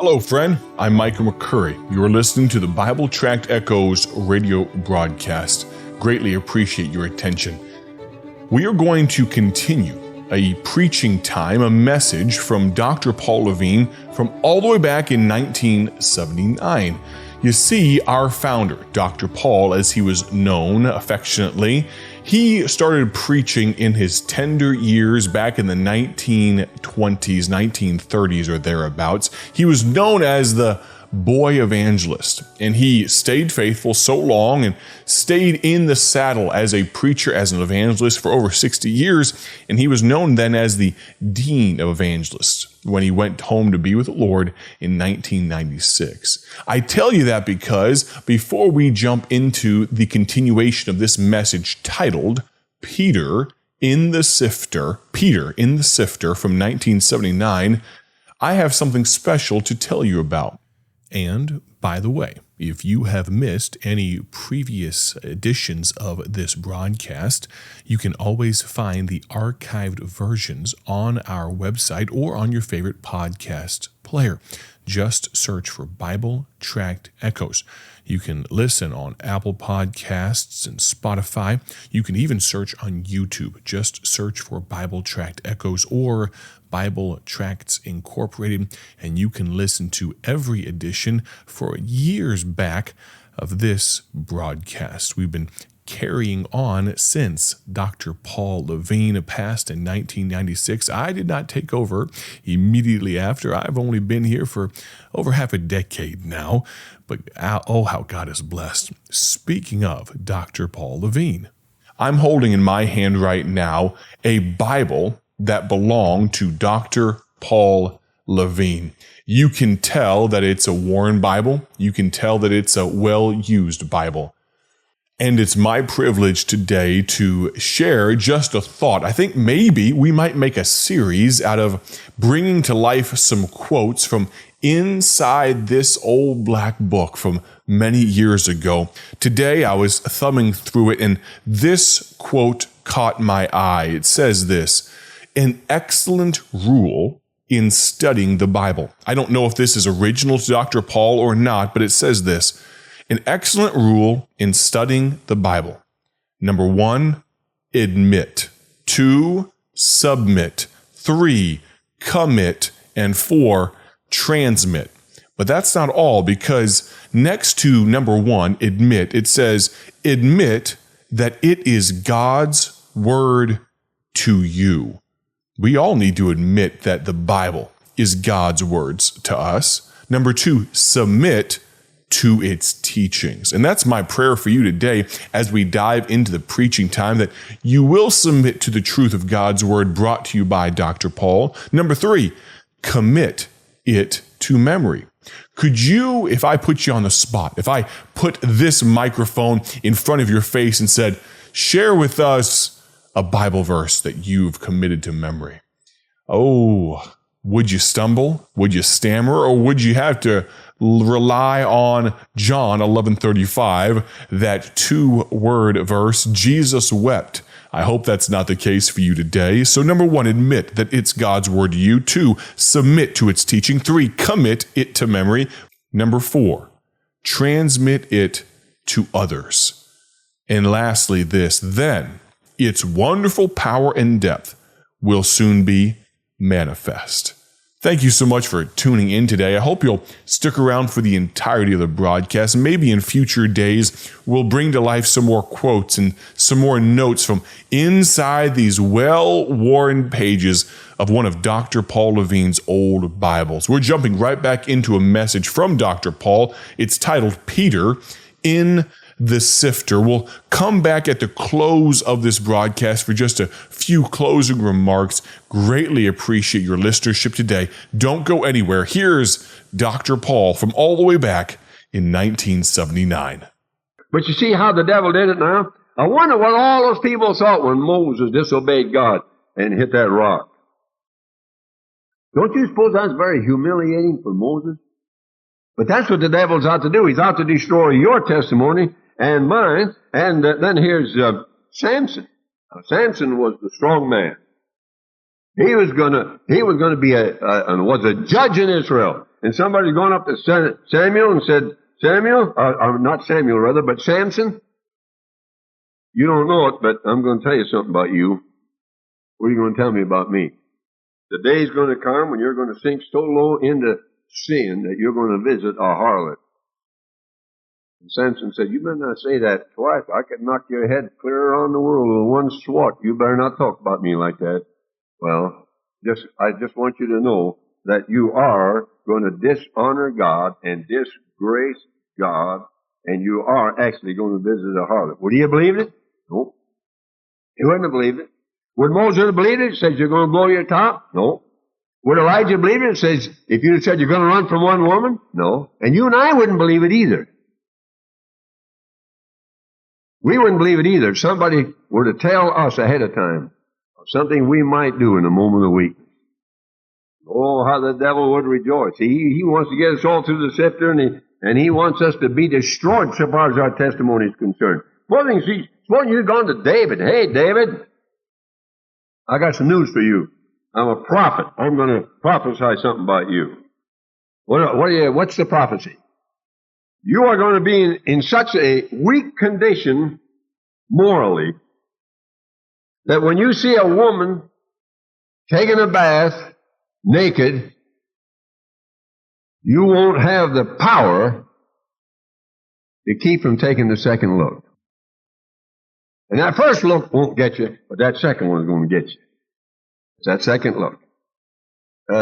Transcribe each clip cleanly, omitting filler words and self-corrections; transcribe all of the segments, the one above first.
Hello, friend. I'm Michael McCurry. You are listening to the Bible Tract Echoes radio broadcast. Greatly appreciate your attention. We are going to continue a preaching time, a message from Dr. Paul Levine from all the way back in 1979. You see, our founder, Dr. Paul, as he was known affectionately, he started preaching in his tender years back in the 1920s, 1930s or thereabouts. He was known as the boy evangelist, and he stayed faithful so long and stayed in the saddle as a preacher, as an evangelist for over 60 years, and he was known then as the dean of evangelists when he went home to be with the Lord in 1996. I tell you that because before we jump into the continuation of this message titled Peter in the Sifter from 1979, I have something special to tell you about. And, by the way, if you have missed any previous editions of this broadcast, you can always find the archived versions on our website or on your favorite podcast player. Just search for Bible Tract Echoes. You can listen on Apple Podcasts and Spotify. You can even search on YouTube. Just search for Bible Tract Echoes or Bible Tracts Incorporated, and you can listen to every edition for years back of this broadcast. We've been carrying on since Dr. Paul Levine passed in 1996. I did not take over immediately after. I've only been here for over half a decade now, but oh, how God is blessed. Speaking of Dr. Paul Levine, I'm holding in my hand right now a Bible that belonged to Dr. Paul Levine. You can tell that it's a worn Bible. You can tell that it's a well-used Bible. And it's my privilege today to share just a thought. I think maybe we might make a series out of bringing to life some quotes from inside this old black book from many years ago. Today I was thumbing through it and this quote caught my eye. It says this: "An excellent rule in studying the Bible." I don't know if this is original to Dr. Paul or not, but it says this: "An excellent rule in studying the Bible. Number 1, admit. 2, submit. 3, commit. And 4, transmit." But that's not all, because next to number 1, admit, it says, admit that it is God's word to you. We all need to admit that the Bible is God's words to us. Number 2, submit to its teachings. And that's my prayer for you today as we dive into the preaching time, that you will submit to the truth of God's word brought to you by Dr. Paul. Number 3, commit it to memory. Could you, if I put you on the spot, if I put this microphone in front of your face and said, share with us a Bible verse that you've committed to memory? Oh, would you stumble? Would you stammer? Or would you have to rely on John 11:35, that 2-word verse, Jesus wept? I hope that's not the case for you today. So number 1, admit that it's God's word to you. 2, submit to its teaching. 3, commit it to memory. Number 4, transmit it to others. And lastly, this: then its wonderful power and depth will soon be manifest. Thank you so much for tuning in today. I hope you'll stick around for the entirety of the broadcast. Maybe in future days, we'll bring to life some more quotes and some more notes from inside these well-worn pages of one of Dr. Paul Levine's old Bibles. We're jumping right back into a message from Dr. Paul. It's titled Peter in the Sifter. We'll come back at the close of this broadcast for just a few closing remarks. Greatly appreciate your listenership today. Don't go anywhere. Here's Dr. Paul from all the way back in 1979. But you see how the devil did it now? I wonder what all those people thought when Moses disobeyed God and hit that rock. Don't you suppose that's very humiliating for Moses? But that's what the devil's out to do. He's out to destroy your testimony and mine. And then here's Samson. Now, Samson was the strong man. He was going to be was a judge in Israel. And somebody's gone up to Samuel and said, Samuel, not Samuel rather, but Samson, you don't know it, but I'm going to tell you something about you. What are you going to tell me about me? The day's going to come when you're going to sink so low into sin that you're going to visit a harlot. And Samson said, you better not say that twice. I could knock your head clear around the world with one swat. You better not talk about me like that. Well, I just want you to know that you are going to dishonor God and disgrace God, and you are actually going to visit a harlot. Would he have believed it? No. He wouldn't have believed it. Would Moses have believed it? He says, you're going to blow your top? No. Would Elijah believe it? It says, if you had said you're going to run from one woman? No. And you and I wouldn't believe it either. We wouldn't believe it either if somebody were to tell us ahead of time of something we might do in a moment of weakness. Oh, how the devil would rejoice. He wants to get us all through the sifter, and he wants us to be destroyed so far as our testimony is concerned. Suppose you've gone to David. Hey, David, I got some news for you. I'm a prophet. I'm going to prophesy something about you. What's the prophecy? You are going to be in such a weak condition morally that when you see a woman taking a bath naked, you won't have the power to keep from taking the second look. And that first look won't get you, but that second one's going to get you. It's that second look.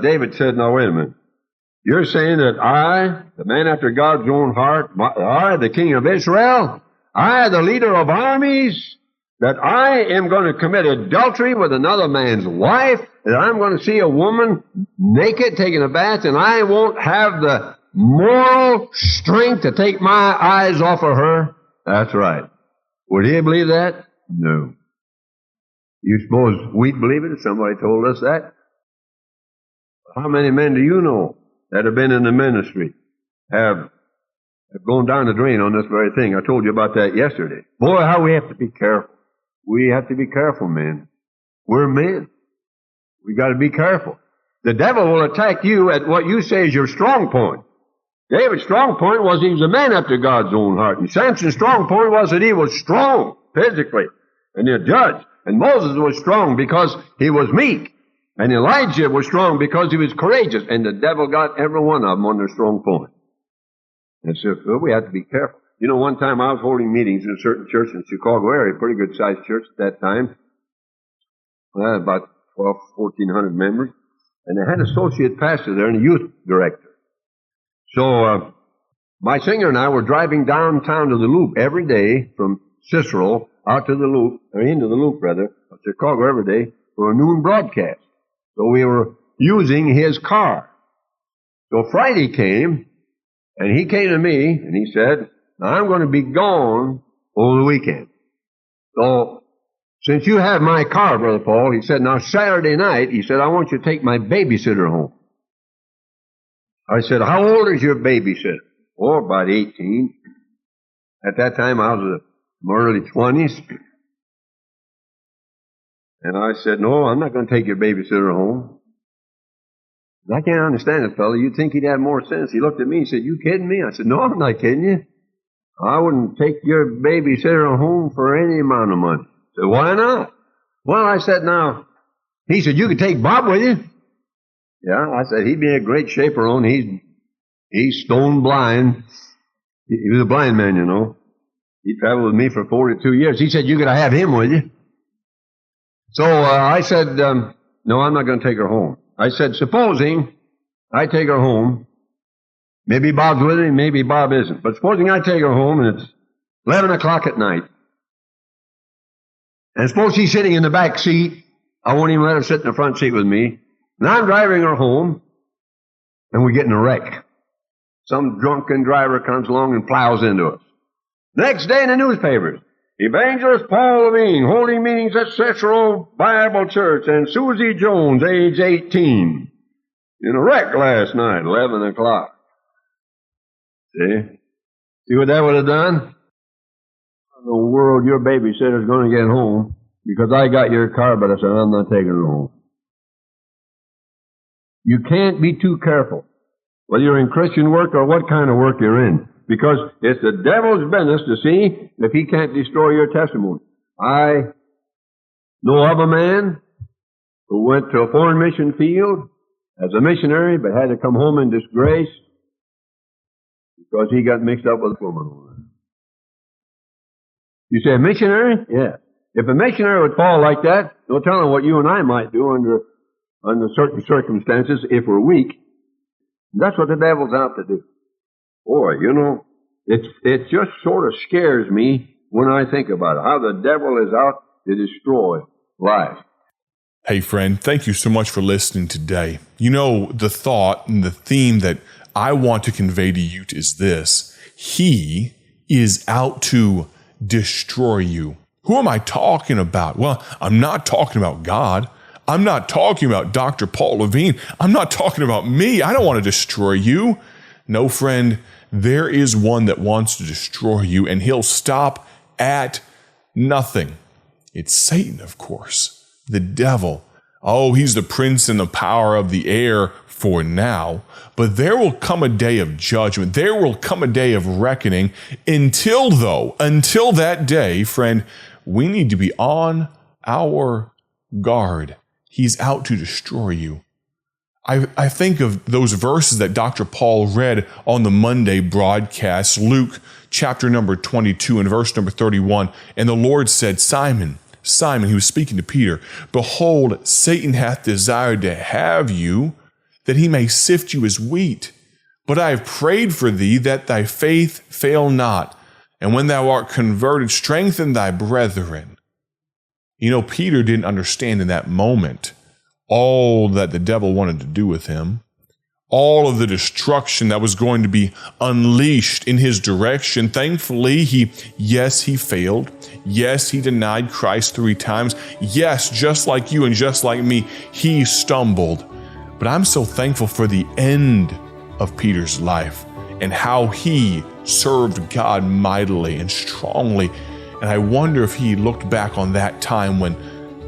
David said, now wait a minute. You're saying that I, the man after God's own heart, I, the king of Israel, I, the leader of armies, that I am going to commit adultery with another man's wife, that I'm going to see a woman naked taking a bath, and I won't have the moral strength to take my eyes off of her? That's right. Would he believe that? No. You suppose we'd believe it if somebody told us that? How many men do you know that have been in the ministry have gone down the drain on this very thing? I told you about that yesterday. Boy, how we have to be careful. We have to be careful, men. We're men. We got to be careful. The devil will attack you at what you say is your strong point. David's strong point was he was a man after God's own heart. And Samson's strong point was that he was strong physically and a judge. And Moses was strong because he was meek. And Elijah was strong because he was courageous. And the devil got every one of them on their strong point. And so we have to be careful. You know, one time I was holding meetings in a certain church in the Chicago area, a pretty good sized church at that time. Well, about 1,400 members. And they had an associate pastor there and a youth director. So, my singer and I were driving downtown to the Loop every day from Cicero out to the Loop, or into the Loop rather, of Chicago every day for a noon broadcast. So we were using his car. So Friday came, and he came to me, and he said, now I'm going to be gone over the weekend. So, since you have my car, Brother Paul, he said, now Saturday night, he said, I want you to take my babysitter home. I said, how old is your babysitter? Oh, about 18. At that time, I was in my early 20s. And I said, no, I'm not going to take your babysitter home. I can't understand it, fella. You'd think he'd have more sense. He looked at me and said, you kidding me? I said, no, I'm not kidding you. I wouldn't take your babysitter home for any amount of money. I said, why not? Well, I said, now, he said, you could take Bob with you. Yeah, I said, he'd be a great chaperone. He's stone blind. He was a blind man, you know. He traveled with me for 42 years. He said, you could have him with you. So I said, no, I'm not going to take her home. I said, supposing I take her home, maybe Bob's with me, maybe Bob isn't. But supposing I take her home and it's 11 o'clock at night, and suppose she's sitting in the back seat, I won't even let her sit in the front seat with me. And I'm driving her home, and we get in a wreck. Some drunken driver comes along and plows into us. Next day in the newspapers, Evangelist Paul Levine holding meetings at Cicero Bible Church, and Susie Jones, age 18, in a wreck last night, 11 o'clock. See what that would have done? How in the world your babysitter's going to get home because I got your car, but I said, I'm not taking her home. You can't be too careful whether you're in Christian work or what kind of work you're in, because it's the devil's business to see if he can't destroy your testimony. I know of a man who went to a foreign mission field as a missionary, but had to come home in disgrace because he got mixed up with a woman over there. You say a missionary? Yeah. If a missionary would fall like that, no telling what you and I might do under certain circumstances if we're weak. That's what the devil's out to do. Boy, you know, it just sort of scares me when I think about it, how the devil is out to destroy lives. Hey, friend, thank you so much for listening today. You know, the thought and the theme that I want to convey to you is this: he is out to destroy you. Who am I talking about? Well, I'm not talking about God. I'm not talking about Dr. Paul Levine. I'm not talking about me. I don't want to destroy you. No, friend, there is one that wants to destroy you, and he'll stop at nothing. It's Satan, of course, the devil. Oh, he's the prince and the power of the air for now, but there will come a day of judgment. There will come a day of reckoning. Until that day, friend, we need to be on our guard. He's out to destroy you. I think of those verses that Dr. Paul read on the Monday broadcast, Luke chapter number 22 and verse number 31. And the Lord said, Simon, Simon, he was speaking to Peter, behold, Satan hath desired to have you, that he may sift you as wheat. But I have prayed for thee that thy faith fail not. And when thou art converted, strengthen thy brethren. You know, Peter didn't understand in that moment all that the devil wanted to do with him, all of the destruction that was going to be unleashed in his direction. Thankfully, he failed. Yes, he denied Christ 3 times. Yes, just like you and just like me, he stumbled. But I'm so thankful for the end of Peter's life and how he served God mightily and strongly. And I wonder if he looked back on that time when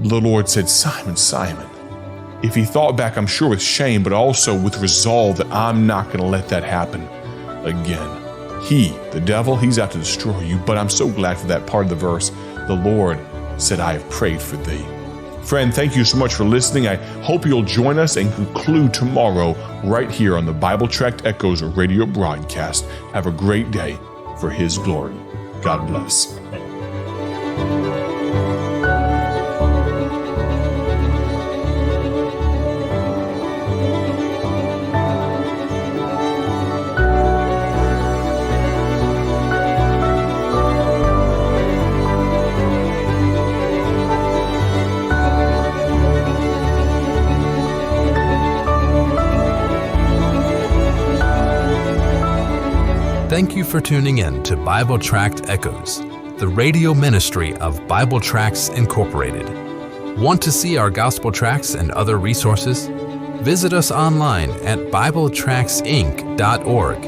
the Lord said, Simon, Simon. If he thought back, I'm sure with shame, but also with resolve that I'm not going to let that happen again. He, the devil, he's out to destroy you. But I'm so glad for that part of the verse. The Lord said, I have prayed for thee. Friend, thank you so much for listening. I hope you'll join us and conclude tomorrow right here on the Bible Tract Echoes radio broadcast. Have a great day for His glory. God bless. Thank you for tuning in to Bible Tract Echoes, the radio ministry of Bible Tracts Incorporated. Want to see our gospel tracts and other resources? Visit us online at BibleTractsInc.org.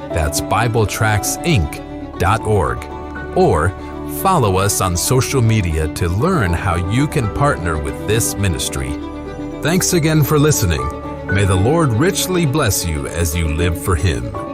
That's BibleTractsInc.org. Or follow us on social media to learn how you can partner with this ministry. Thanks again for listening. May the Lord richly bless you as you live for Him.